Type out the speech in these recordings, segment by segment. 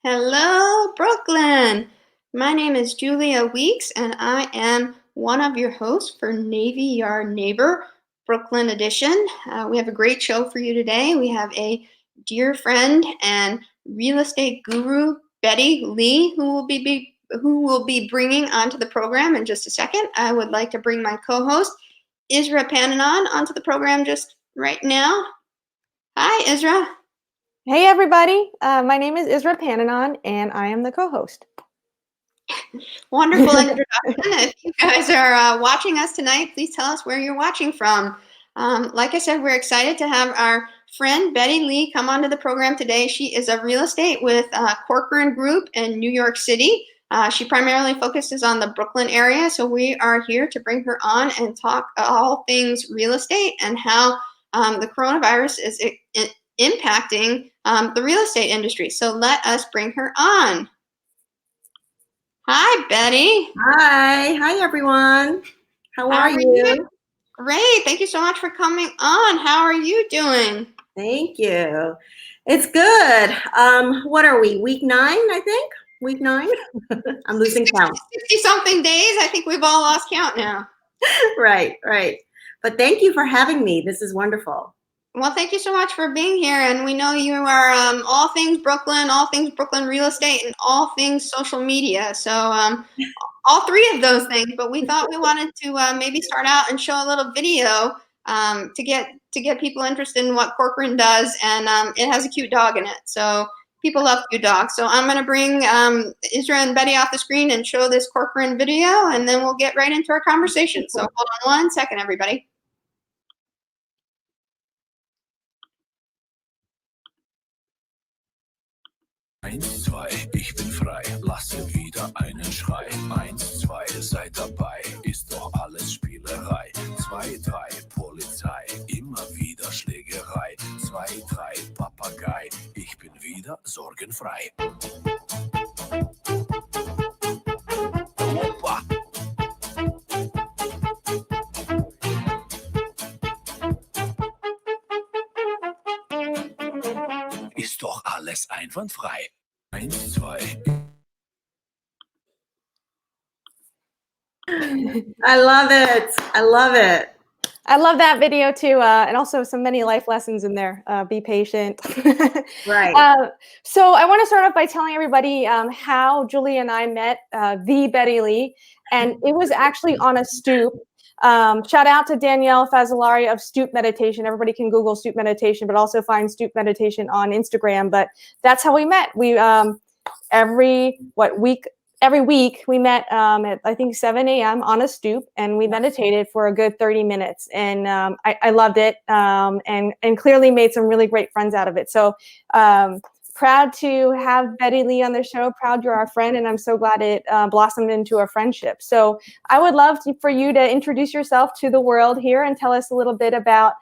Hello, Brooklyn. My name is Julia Weeks, and I am one of your hosts for Navy Yard Neighbor Brooklyn Edition. We have a great show for you today. We have a dear friend and real estate guru, Betty Lee, who will be bringing onto the program in just a second. I would like to bring my co-host, Isra Pananon, onto the program just right now. Hi, Isra. Hey everybody, my name is Isra Pananon and I am the co-host. Wonderful introduction. If you guys are watching us tonight, please tell us where you're watching from. Like I said, we're excited to have our friend Betty Lee come onto the program today. She is a real estate with Corcoran Group in New York City. She primarily focuses on the Brooklyn area, so we are here to bring her on and talk all things real estate and how the coronavirus is impacting the real estate industry. So let us bring her on. Hi, Betty. Hi everyone. How are you? Great. Thank you so much for coming on. How are you doing? Thank you. It's good. What are we? Week 9, I think. Week 9. I'm losing count. 60-something days. I think we've all lost count now. Right. But thank you for having me. This is wonderful. Well, thank you so much for being here. And we know you are all things Brooklyn real estate, and all things social media. So all three of those things. But we thought we wanted to maybe start out and show a little video to get people interested in what Corcoran does. And it has a cute dog in it. So people love cute dogs. So I'm going to bring Isra and Betty off the screen and show this Corcoran video, and then we'll get right into our conversation. So hold on 1 second, everybody. Eins, zwei, ich bin frei, lasse wieder einen Schrei. 1, 2, seid dabei, ist doch alles Spielerei. 2, 3, Polizei, immer wieder Schlägerei. 2, 3, Papagei, ich bin wieder sorgenfrei. Opa! Ist doch alles einwandfrei. 1, 2. I love it. I love that video too, and also many life lessons in there. Be patient. Right. So I want to start off by telling everybody how Julie and I met the Betty Lee, and it was actually on a stoop. Shout out to Danielle Fazzolari of Stoop Meditation. Everybody can Google Stoop Meditation, but also find Stoop Meditation on Instagram. But that's how we met. We every week we met at I think 7 a.m. on a stoop, and we meditated for a good 30 minutes. And I loved it, and clearly made some really great friends out of it. So proud to have Betty Lee on the show. Proud you're our friend, and I'm so glad it blossomed into a friendship. So I would love for you to introduce yourself to the world here and tell us a little bit about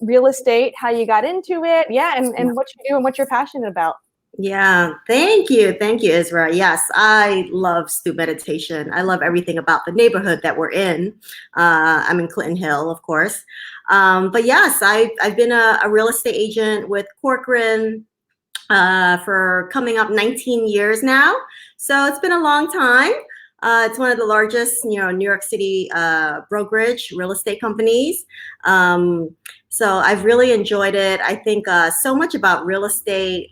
real estate, how you got into it, and what you do and what you're passionate about. Yeah, thank you, Isra. Yes, I love Stoop Meditation. I love everything about the neighborhood that we're in. I'm in Clinton Hill, of course. But yes, I've been a real estate agent with Corcoran for coming up 19 years now. So it's been a long time. It's one of the largest, New York City brokerage real estate companies. So I've really enjoyed it. I think so much about real estate.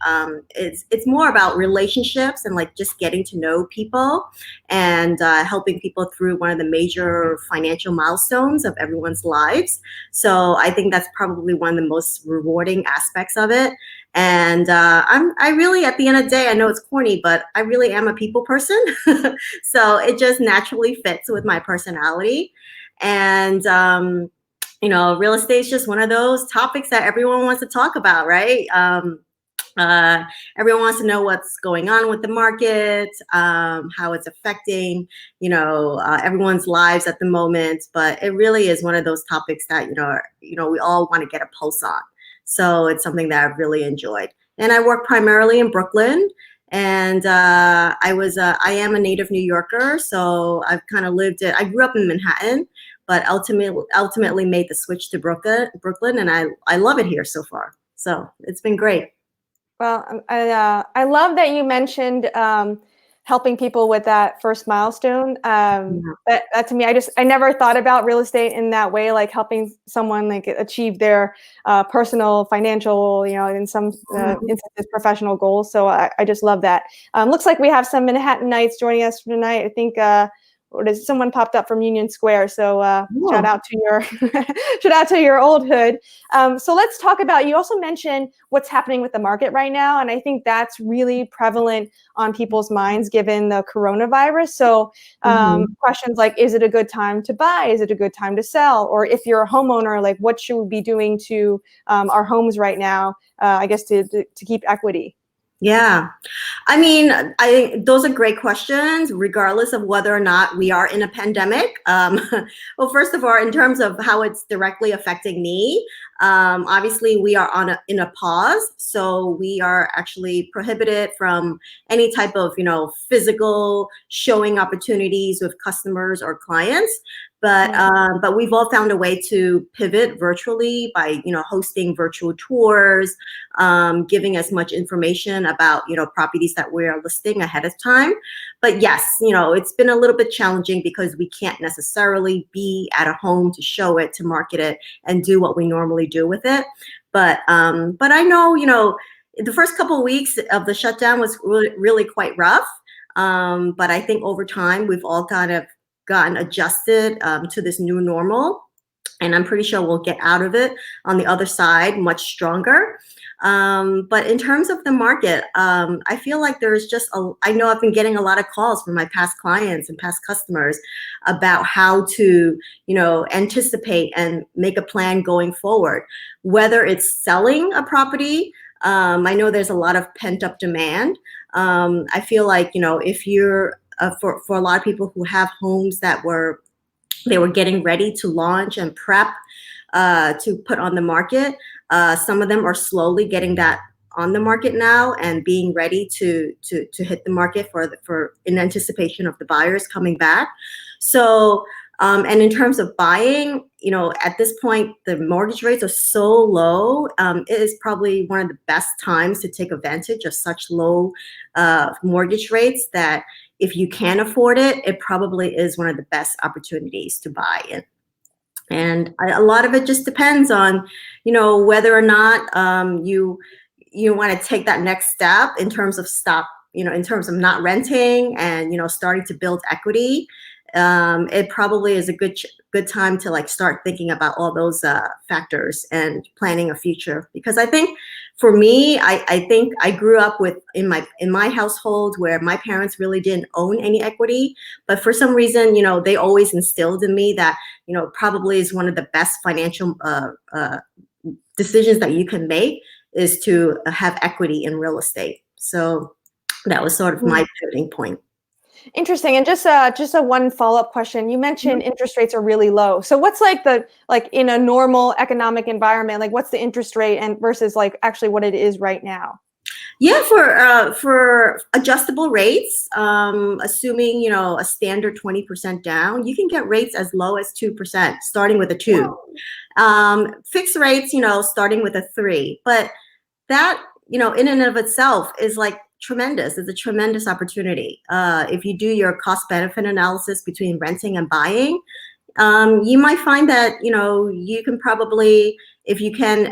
It's more about relationships and like just getting to know people and helping people through one of the major financial milestones of everyone's lives. So I think that's probably one of the most rewarding aspects of it. And I really, at the end of the day, I know it's corny, but I really am a people person. So it just naturally fits with my personality. And, real estate is just one of those topics that everyone wants to talk about, right? Everyone wants to know what's going on with the market, how it's affecting, everyone's lives at the moment. But it really is one of those topics that, we all want to get a pulse on. So it's something that I've really enjoyed. And I work primarily in Brooklyn. And I am a native New Yorker. So I've kind of I grew up in Manhattan, but ultimately made the switch to Brooklyn. And I love it here so far. So it's been great. Well, I love that you mentioned helping people with that first milestone. Yeah. That to me, I never thought about real estate in that way, like helping someone like achieve their personal, financial, in some Mhm. instances, professional goals. So I just love that. Looks like we have some Manhattanites joining us tonight. I think. What is someone popped up from Union Square? So shout Cool. out to your shout out to your old hood. So let's talk about. You also mentioned what's happening with the market right now, and I think that's really prevalent on people's minds given the coronavirus. So Mhm. questions like, is it a good time to buy? Is it a good time to sell? Or if you're a homeowner, like what should we be doing to our homes right now? I guess to keep equity. Yeah. I mean, I think those are great questions, regardless of whether or not we are in a pandemic. Well, first of all, in terms of how it's directly affecting me, obviously we are in a pause, so we are actually prohibited from any type of physical showing opportunities with customers or clients. But we've all found a way to pivot virtually by hosting virtual tours, giving as much information about properties that we're listing ahead of time. But yes, it's been a little bit challenging because we can't necessarily be at a home to show it, to market it, and do what we normally do with it. But I know the first couple of weeks of the shutdown was really quite rough. But I think over time we've all kind of gotten adjusted to this new normal. And I'm pretty sure we'll get out of it on the other side much stronger. But in terms of the market, I feel like there's I know I've been getting a lot of calls from my past clients and past customers about how to, anticipate and make a plan going forward, whether it's selling a property. I know there's a lot of pent up demand. I feel like, if you're, for a lot of people who have homes that they were getting ready to launch and prep to put on the market. Some of them are slowly getting that on the market now and being ready to hit the market for in anticipation of the buyers coming back. So and in terms of buying, at this point the mortgage rates are so low. It is probably one of the best times to take advantage of such low mortgage rates that if you can afford it, it probably is one of the best opportunities to buy it. And a lot of it just depends on, whether or not you want to take that next step in terms of in terms of not renting and starting to build equity. It probably is a good time to start thinking about all those factors and planning a future. Because I think for me, I think I grew up in my household where my parents really didn't own any equity, but for some reason, they always instilled in me that probably is one of the best financial decisions that you can make is to have equity in real estate. So that was sort of my pivoting point. Interesting. And just a one follow-up question. You mentioned interest rates are really low. So what's like in a normal economic environment, like what's the interest rate and versus like actually what it is right now? Yeah, for adjustable rates, assuming a standard 20% down, you can get rates as low as 2%, starting with a 2. Fixed rates, starting with a 3. But that, in and of itself is like tremendous. It's a tremendous opportunity. If you do your cost benefit analysis between renting and buying, you might find that, you can probably, if you can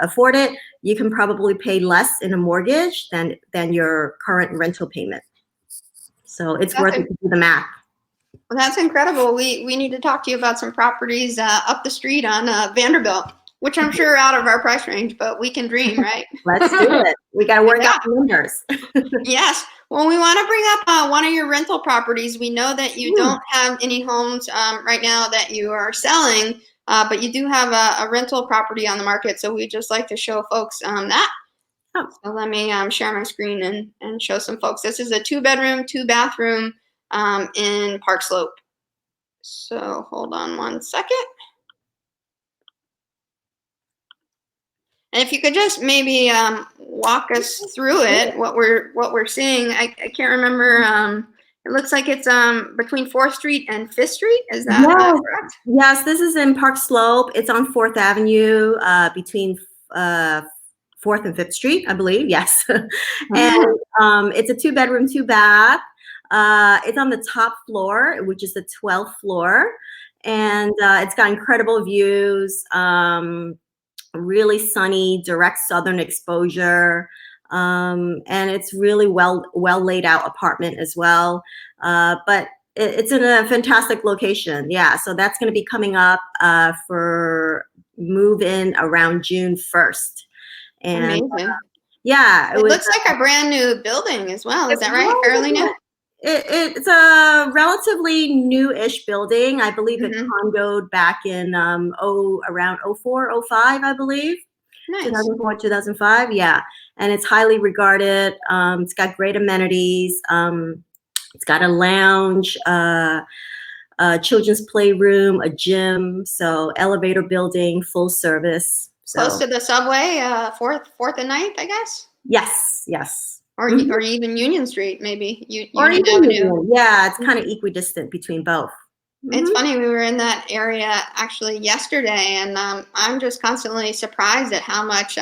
afford it, you can probably pay less in a mortgage than your current rental payment. So it's worth it to do the math. Well, that's incredible. We need to talk to you about some properties up the street on Vanderbilt, which I'm sure are out of our price range, but we can dream, right? Let's do it. We got to work out the numbers. Yes. Well, we want to bring up one of your rental properties. We know that you don't have any homes right now that you are selling, but you do have a rental property on the market. So we just like to show folks that. Oh. So let me share my screen and show some folks. This is a 2-bedroom, 2-bathroom in Park Slope. So hold on one second. And if you could just maybe walk us through it, what we're seeing. I can't remember. It looks like it's between 4th Street and 5th Street. Is that correct? Yes, this is in Park Slope. It's on 4th Avenue between 4th 4th and 5th Street, I believe. Yes. And it's a 2-bedroom, 2-bath. It's on the top floor, which is the 12th floor. And it's got incredible views, really sunny, direct southern exposure. And it's really well laid out apartment as well. But it's in a fantastic location. Yeah, so that's going to be coming up for move in around June 1st. And Amazing. yeah, It looks like a brand new building as well. Is that right? Fairly new? It's a relatively new-ish building. I believe it Mhm. condoed back in around 04, 05, I believe. Nice. 2004, 2005, yeah. And it's highly regarded. It's got great amenities. It's got a lounge, a children's playroom, a gym, so elevator building, full service. Close So to the subway, 4th and 9th, I guess? yes. Or Mhm. or even Union Street, maybe. Or Union even Avenue. Union. Yeah, it's kind of equidistant between both. It's Mhm. funny, we were in that area actually yesterday, and I'm just constantly surprised at how much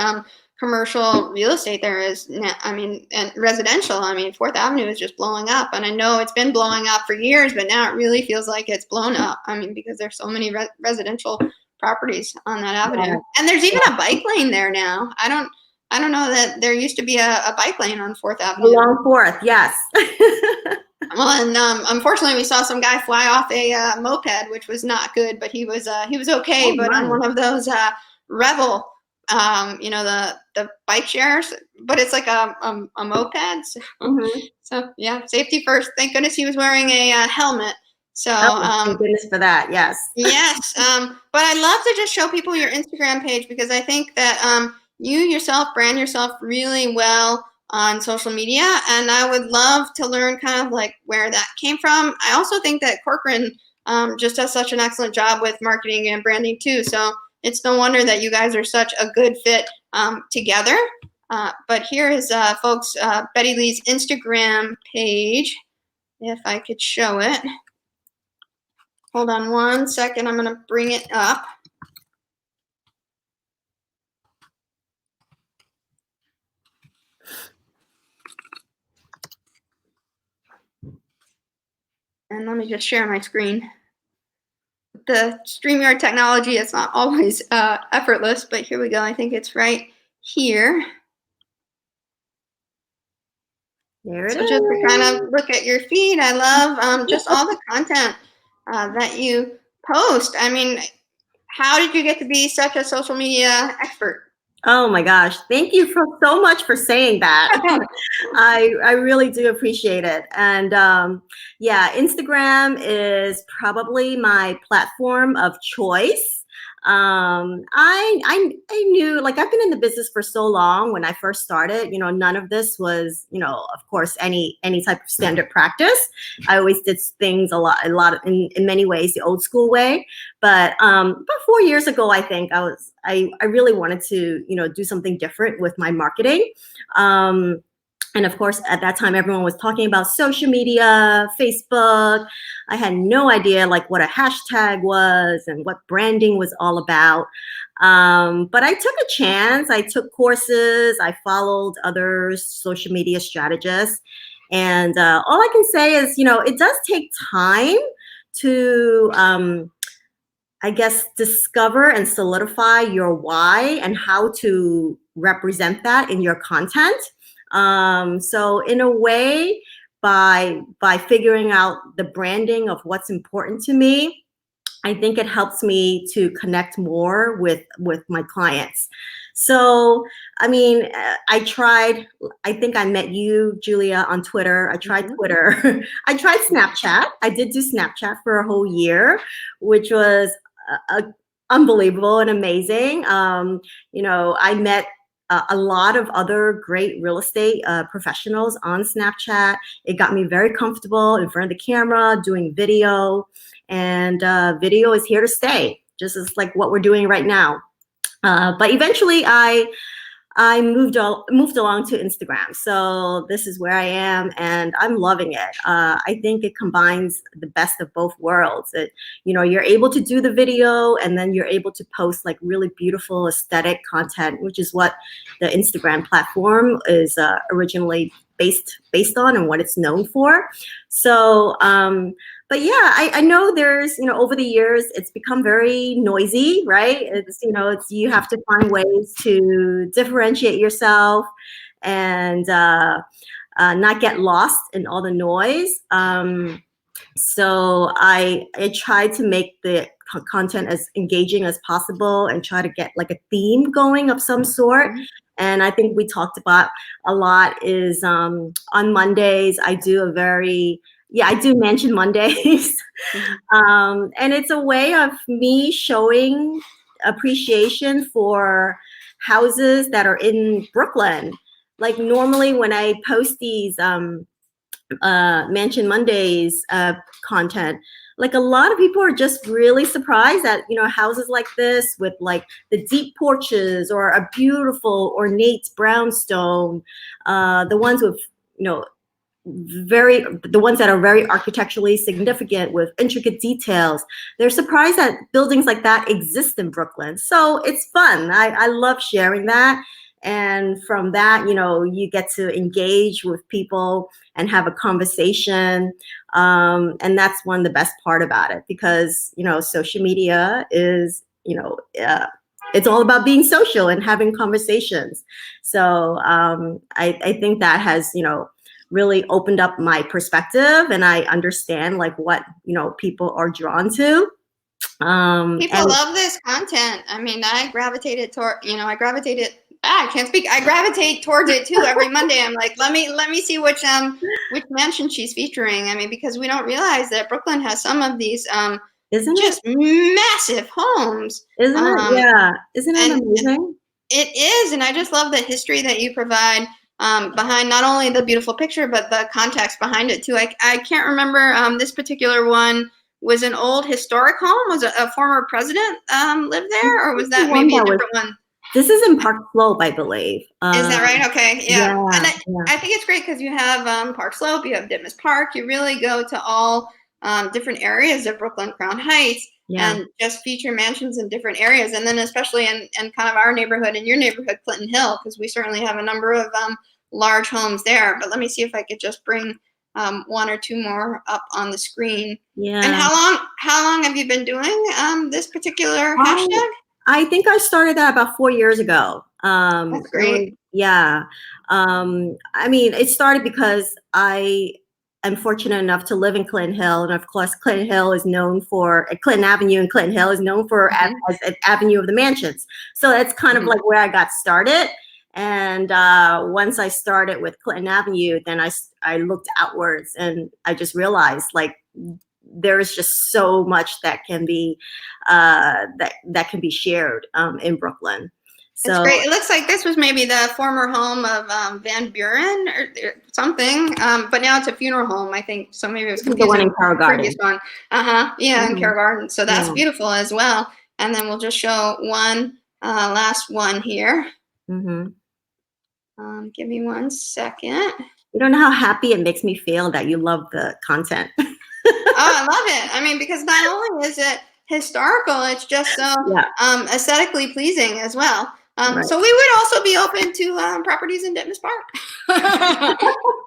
commercial real estate there is now. I mean, and residential. I mean, 4th Avenue is just blowing up, and I know it's been blowing up for years, but now it really feels like it's blown up. I mean, because there's so many residential properties on that avenue, Yeah. and there's even a bike lane there now. I don't know that there used to be a bike lane on 4th Avenue. Along 4th, yes. Well, and unfortunately, we saw some guy fly off a moped, which was not good. But he was okay. Oh, But on my. one of those Revel, the bike shares, but it's like a moped. So, Mhm. so yeah, safety first. Thank goodness he was wearing a helmet. So Oh, thank goodness for that. Yes. yes, but I'd love to just show people your Instagram page because I think that you yourself brand yourself really well on social media, and I would love to learn kind of like where that came from. I also think that Corcoran just does such an excellent job with marketing and branding too. So it's no wonder that you guys are such a good fit together. But here is, folks, Betty Lee's Instagram page, if I could show it. Hold on one second. I'm going to bring it up. And let me just share my screen. The StreamYard technology is not always effortless, but here we go. I think it's right here. There it So is. just to kind of look at your feed, I love just all the content that you post. I mean, how did you get to be such a social media expert? Oh my gosh. Thank you so much for saying that. I really do appreciate it. And yeah, Instagram is probably my platform of choice. I knew, like, I've been in the business for so long. When I first started, none of this was, of course, any type of standard practice. I always did things a lot in many ways the old school way. But about 4 years ago, I think I really wanted to, do something different with my marketing. And of course, at that time, everyone was talking about social media, Facebook. I had no idea like what a hashtag was and what branding was all about. But I took a chance. I took courses. I followed other social media strategists. And all I can say is, it does take time to, I guess, discover and solidify your why and how to represent that in your content. So in a way, by figuring out the branding of what's important to me, I think it helps me to connect more with my clients. So, I mean, I think I met you, Julia, on Twitter. I tried Twitter. I tried Snapchat. I did do Snapchat for a whole year, which was unbelievable and amazing. I met a lot of other great real estate professionals on Snapchat. It got me very comfortable in front of the camera, doing video, and video is here to stay, just as like what we're doing right now. But eventually I I moved along to Instagram. So this is where I am, and I'm loving it. I think it combines the best of both worlds. You're able to do the video, and then you're able to post like really beautiful aesthetic content, which is what the Instagram platform is originally based on and what it's known for. So but yeah, I know there's, over the years, it's become very noisy, right? You have to find ways to differentiate yourself and not get lost in all the noise. So I try to make the content as engaging as possible and try to get like a theme going of some sort. Mm-hmm. And I think we talked about a lot is on Mondays, I do mention Mondays. Mm-hmm. And it's a way of me showing appreciation for houses that are in Brooklyn. Like normally when I post these Mansion Mondays content, like a lot of people are just really surprised that houses like this with like the deep porches or a beautiful ornate brownstone, the ones with the ones that are very architecturally significant with intricate details. They're surprised that buildings like that exist in Brooklyn. So it's fun. I love sharing that. And from that, you get to engage with people and have a conversation. And that's one of the best part about it because, social media is, it's all about being social and having conversations. So I think that has, really opened up my perspective, and I understand like what people are drawn to. People love this content. I mean, I gravitated toward, I can't speak. I gravitate towards it too every Monday. I'm like, let me see which mansion she's featuring. I mean, because we don't realize that Brooklyn has some of these isn't just it massive homes. Isn't it? Yeah. Isn't it amazing? It is, and I just love the history that you provide behind not only the beautiful picture, but the context behind it too. I can't remember this particular one was an old historic home. Was a former president lived there, or was that maybe a different one? This is in Park Slope, I believe. Is that right? Okay, yeah. And yeah. I think it's great because you have Park Slope, you have Ditmas Park. You really go to all different areas of Brooklyn, Crown Heights, and just feature mansions in different areas. And then especially in kind of our neighborhood, in your neighborhood, Clinton Hill, because we certainly have a number of large homes there. But let me see if I could just bring one or two more up on the screen. Yeah. And how long have you been doing this particular hashtag? I think I started that about 4 years ago. That's great. Yeah. I mean, it started because I am fortunate enough to live in Clinton Hill. And of course, Clinton Hill is known for, Clinton Avenue in Clinton Hill is known for as an avenue of the mansions. So that's kind of like where I got started. And once I started with Clinton Avenue, then I looked outwards and I just realized like, there is just so much that can be that can be shared in Brooklyn. So it's great. It looks like this was maybe the former home of Van Buren or something, but now it's a funeral home, I think. So maybe it was confusing. The one in Carroll Garden. Yeah, in Carroll Garden. So that's beautiful as well. And then we'll just show one last one here. Give me 1 second. You don't know how happy it makes me feel that you love the content. Oh, I love it. I mean, because not only is it historical, it's just so aesthetically pleasing as well. So we would also be open to properties in Ditmas Park.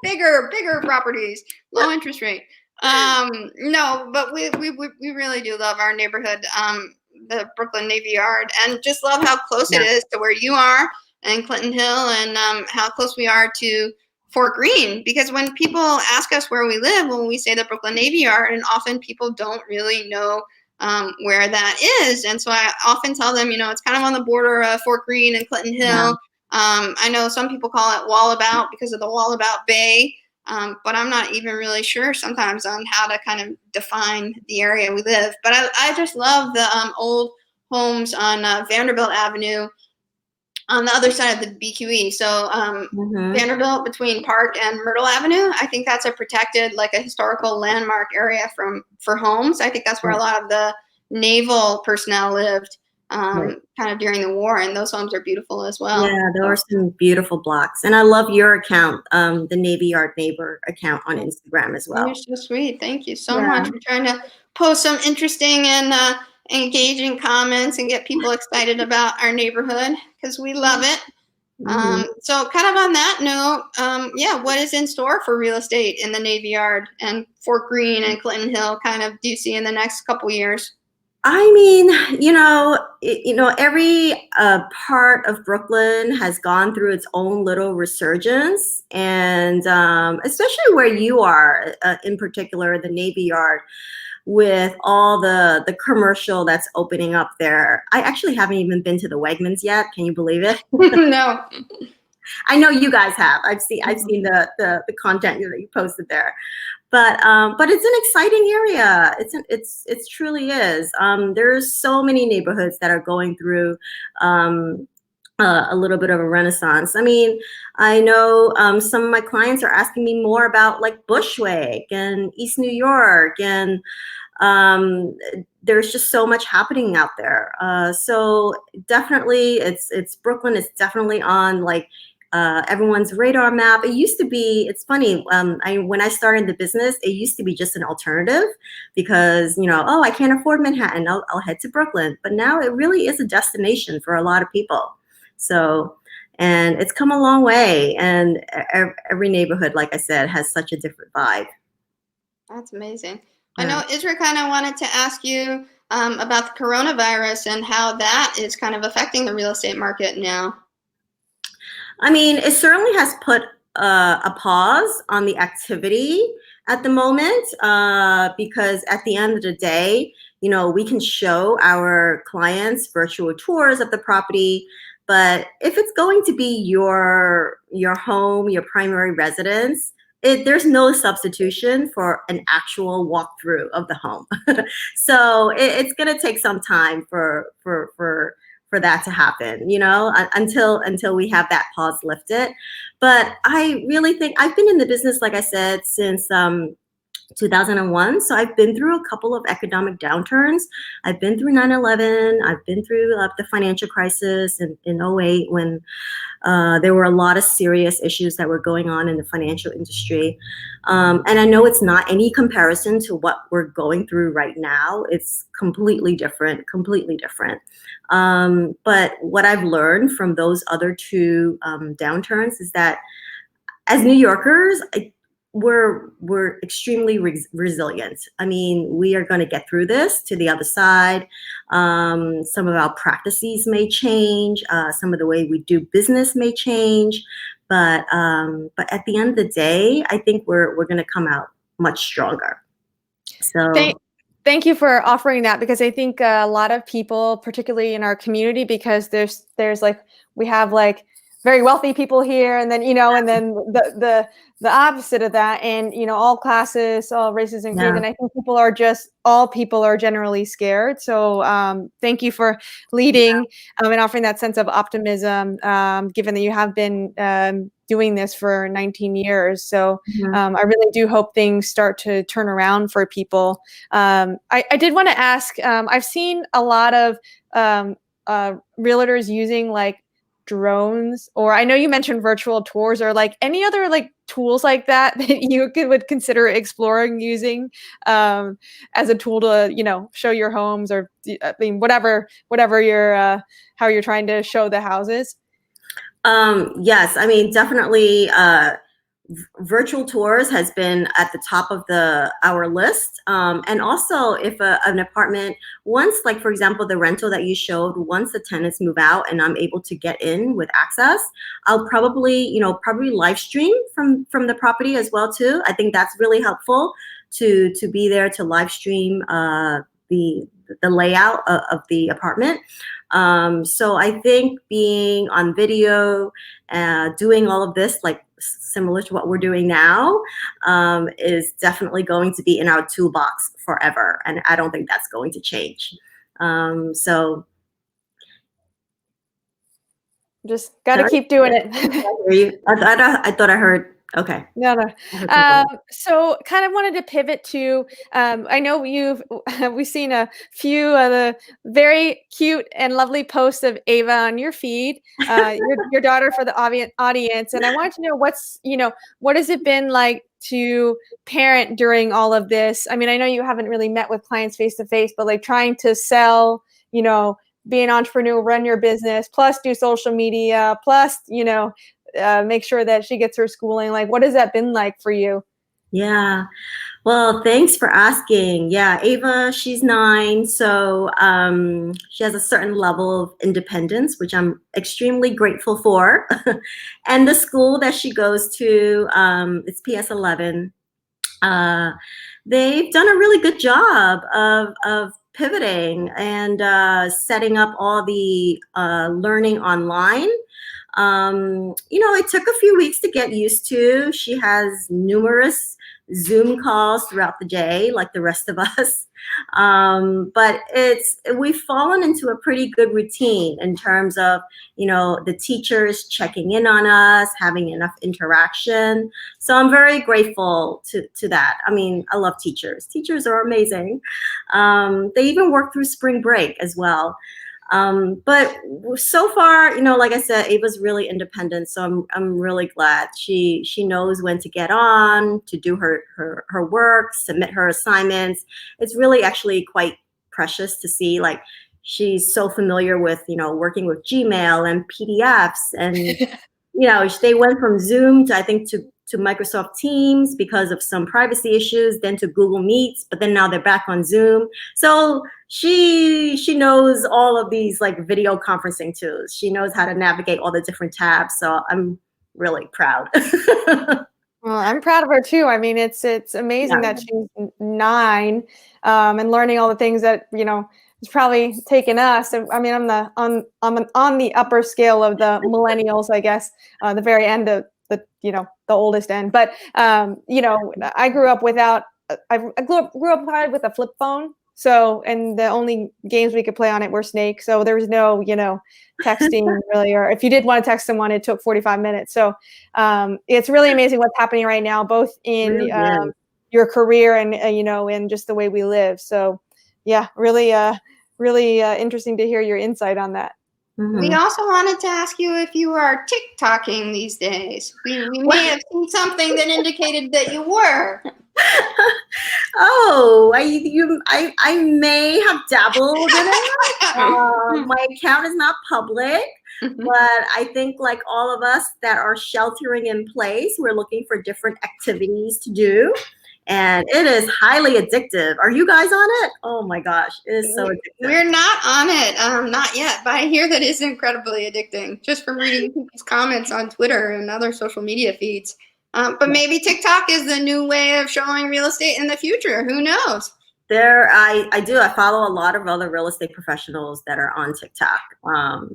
bigger properties, low interest rate. No, but we really do love our neighborhood, the Brooklyn Navy Yard, and just love how close it is to where you are in Clinton Hill, and how close we are to Fort Greene, because when people ask us where we live, when we say the Brooklyn Navy Yard, and often people don't really know where that is. And so I often tell them, it's kind of on the border of Fort Greene and Clinton Hill. I know some people call it Wallabout because of the Wallabout Bay, but I'm not even really sure sometimes on how to kind of define the area we live. But I just love the old homes on Vanderbilt Avenue, on the other side of the BQE. So Vanderbilt between Park and Myrtle Avenue, I think that's a protected, like a historical landmark area for homes. I think that's where a lot of the naval personnel lived. Right. kind of during the war, and those homes are beautiful as well. Yeah, there So, are some beautiful blocks. And I love your account, the Navy Yard Neighbor account on Instagram as and you're well. so sweet. Thank you so Yeah. much. We're trying to post some interesting and engaging comments and get people excited about our neighborhood because we love it. Mhm. So kind of on that note, yeah, what is in store for real estate in the Navy Yard and Fort Greene and Clinton Hill kind of do you see in the next couple years? I mean, every part of Brooklyn has gone through its own little resurgence, and especially where you are, in particular, the Navy Yard, with all the commercial that's opening up there. I actually haven't even been to the Wegmans yet. Can you believe it? No. I know you guys have. I've seen the content that you posted there. But it's an exciting area. It truly is. There's so many neighborhoods that are going through a little bit of a renaissance. I mean, I know some of my clients are asking me more about like Bushwick and East New York, and there's just so much happening out there. So definitely, it's Brooklyn. It's definitely on like everyone's radar map. It used to be. It's funny. When I started the business, it used to be just an alternative because oh, I can't afford Manhattan. I'll head to Brooklyn. But now it really is a destination for a lot of people. So. And it's come a long way. And every neighborhood, like I said, has such a different vibe. That's amazing. I Yeah. know Israel kind of wanted to ask you about the coronavirus and how that is kind of affecting the real estate market now. I mean, it certainly has put a pause on the activity at the moment because at the end of the day, we can show our clients virtual tours of the property. But if it's going to be your home, your primary residence, there's no substitution for an actual walkthrough of the home. So it's going to take some time for that to happen, until we have that pause lifted. But I really think I've been in the business, like I said, since 2001. So I've been through a couple of economic downturns. I've been through 9/11. I've been through the financial crisis in 08 when there were a lot of serious issues that were going on in the financial industry. And I know it's not any comparison to what we're going through right now. It's completely different, completely different. But what I've learned from those other two downturns is that as New Yorkers, we're extremely resilient. I mean, we are going to get through this to the other side. Some of our practices may change. Some of the way we do business may change. But at the end of the day, I think we're going to come out much stronger. So. Thank you for offering that, because I think a lot of people, particularly in our community, because there's like we have like very wealthy people here, and then and then the opposite of that, and all classes, all races and creeds, and I think all people are generally scared. So thank you for leading and offering that sense of optimism, given that you have been doing this for 19 years. So I really do hope things start to turn around for people. I did want to ask, I've seen a lot of realtors using like drones, or I know you mentioned virtual tours, or like any other like tools like that you would consider exploring using as a tool to show your homes, or I mean whatever you're how you're trying to show the houses. Yes, I mean, definitely virtual tours has been at the top of our list. And also if an apartment, once, like for example, the rental that you showed, once the tenants move out and I'm able to get in with access, I'll probably live stream from the property as well too. I think that's really helpful to be there to live stream the layout of the apartment. So I think being on video, doing all of this, like similar to what we're doing now, is definitely going to be in our toolbox forever. And I don't think that's going to change. So. Just got to keep doing it. I thought I heard Okay. No, no. I heard something. So kind of wanted to pivot to, I know we've seen a few of the very cute and lovely posts of Ava on your feed, your daughter for the audience. And I wanted to know what has it been like to parent during all of this? I mean, I know you haven't really met with clients face to face, but like trying to sell, be an entrepreneur, run your business, plus do social media, plus, make sure that she gets her schooling. Like, what has that been like for you? Yeah. Well, thanks for asking. Yeah, Ava, she's 9, so she has a certain level of independence, which I'm extremely grateful for. And the school that she goes to, it's PS11. Uh, they've done a really good job of pivoting and setting up all the learning online. It took a few weeks to get used to. She has numerous Zoom calls throughout the day, like the rest of us. But we've fallen into a pretty good routine in terms of, the teachers checking in on us, having enough interaction. So I'm very grateful to that. I mean, I love teachers. Teachers are amazing. They even work through spring break as well. But so far, like I said, Ava's really independent, so I'm really glad she knows when to get on to do her work, submit her assignments. It's really actually quite precious to see, like, she's so familiar with working with Gmail and PDFs, and they went from Zoom to, I think, to Microsoft Teams because of some privacy issues, then to Google Meets, but then now they're back on Zoom. So she knows all of these like video conferencing tools. She knows how to navigate all the different tabs. So I'm really proud. Well, I'm proud of her too. I mean, it's amazing Yeah. that she's 9, and learning all the things that it's probably taken us. I mean, I'm on the upper scale of the millennials, I guess, the very end of the oldest end. But I grew up without. I grew up probably with a flip phone. So, and the only games we could play on it were Snake. So there was no, texting really, or if you did want to text someone, it took 45 minutes. So it's really amazing what's happening right now, both in Really is. your career and, and just the way we live. So yeah, really, really interesting to hear your insight on that. We also wanted to ask you if you are TikToking these days. We may have seen something that indicated that you were. Oh, I may have dabbled in it. My account is not public, but I think like all of us that are sheltering in place, we're looking for different activities to do. And it is highly addictive. Are you guys on it? Oh my gosh, it is so addictive. We're not on it, not yet, but I hear that it's incredibly addicting just from reading people's comments on Twitter and other social media feeds. But maybe TikTok is the new way of showing real estate in the future. Who knows? I do. I follow a lot of other real estate professionals that are on TikTok.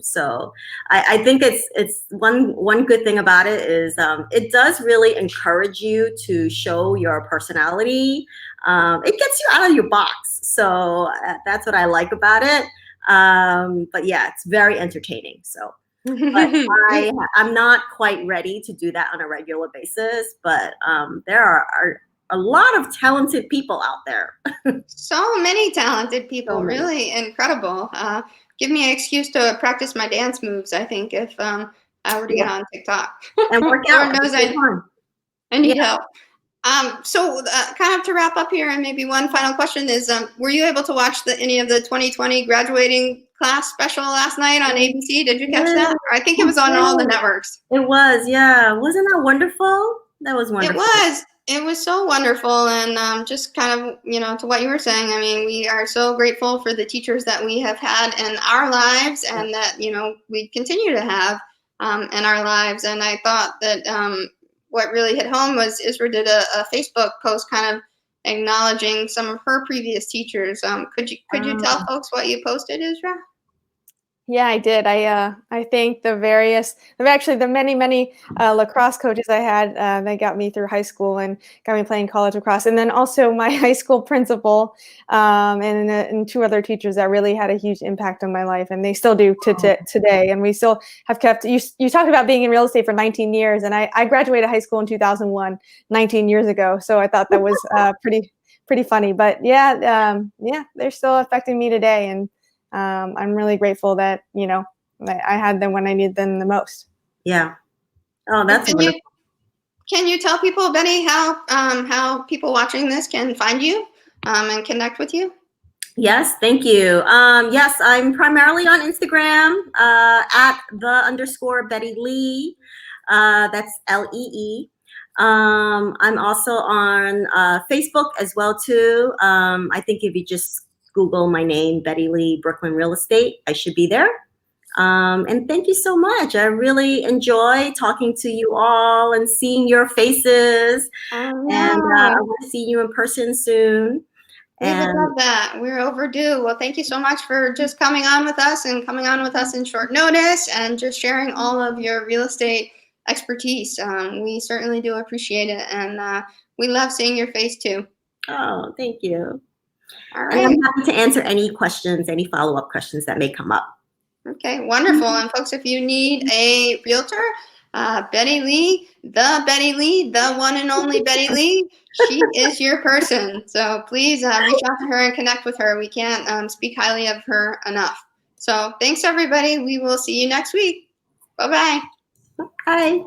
So I think it's one good thing about it is it does really encourage you to show your personality. It gets you out of your box. So that's what I like about it. But yeah, it's very entertaining. So. But I'm not quite ready to do that on a regular basis. But there are a lot of talented people out there. So many talented people, So many. really incredible. Give me an excuse to practice my dance moves, I think, if I were to get on TikTok. And work out. Lord knows I need help. So kind of to wrap up here, and maybe one final question is, were you able to watch any of the 2020 graduating class special last night on ABC? Did you catch that? I think it was on all the networks. It was, yeah. Wasn't that wonderful? That was wonderful. It was so wonderful. And just kind of, to what you were saying, I mean, we are so grateful for the teachers that we have had in our lives and that, we continue to have in our lives. And I thought that what really hit home was Isra did a Facebook post kind of acknowledging some of her previous teachers. Could you tell folks what you posted, Isra? Yeah, I did. I think the many lacrosse coaches I had, they got me through high school and got me playing college lacrosse, and then also my high school principal, and two other teachers that really had a huge impact on my life, and they still do today. And we still have kept. You talked about being in real estate for 19 years, and I graduated high school in 2001, 19 years ago. So I thought that was pretty funny. But yeah, they're still affecting me today, and I'm really grateful that, I had them when I needed them the most. Yeah. Oh, that's wonderful. Can you tell people, Betty, how people watching this can find you and connect with you? Yes, thank you. Yes, I'm primarily on Instagram at @Betty Lee. That's Lee. I'm also on Facebook as well too. I think if you just Google my name, Betty Lee Brooklyn Real Estate, I should be there. And thank you so much. I really enjoy talking to you all and seeing your faces. And I want to see you in person soon. We would love that. We're overdue. Well, thank you so much for just coming on with us and coming on with us in short notice and just sharing all of your real estate expertise. We certainly do appreciate it. And we love seeing your face too. Oh, thank you. All right. And I'm happy to answer any questions, any follow-up questions that may come up. Okay, wonderful. And folks, if you need a realtor, Betty Lee, the one and only Betty Lee, she is your person. So please reach out to her and connect with her. We can't speak highly of her enough. So thanks, everybody. We will see you next week. Bye-bye. Bye.